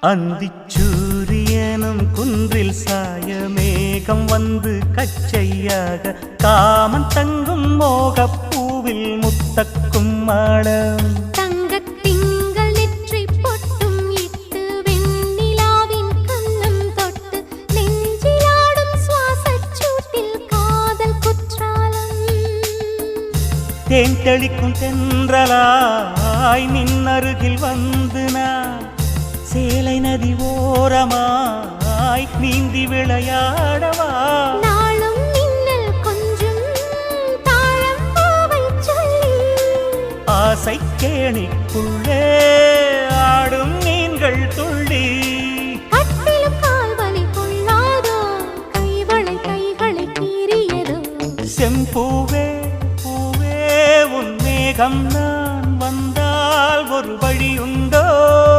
அந்திச்சூரியனும் குன்றில் சாய மேகம் வந்து கச்சையாக காமன் தங்கும் மோகப்பூவில் முத்தக்கும் மாடம் தங்கத்திங்கள் நெற்றி பொட்டும் இட்டு வெண்ணிலாவின் கண்ணம் தொட்டு நெஞ்சிலாடும் சுவாசச் சூட்டில் காதல் குற்றாலம் தேன் தெளிக்கும் தென்றலாய் நின்னருகில் வந்து நான் சேலை நதி ஓரமாய் நீந்தி விளையாடவா நாளும் மின்னல் கொஞ்சம் தாழம் பூவை சொல்லி ஆசை கேணிக்குள்ளே ஆடும் மீன்கள் துள்ளி கட்டிலும் கால்வலி கொள்ளாதோ கைகளை கீறியதோ செம்பூவே பூவே உன் மேகம் நான்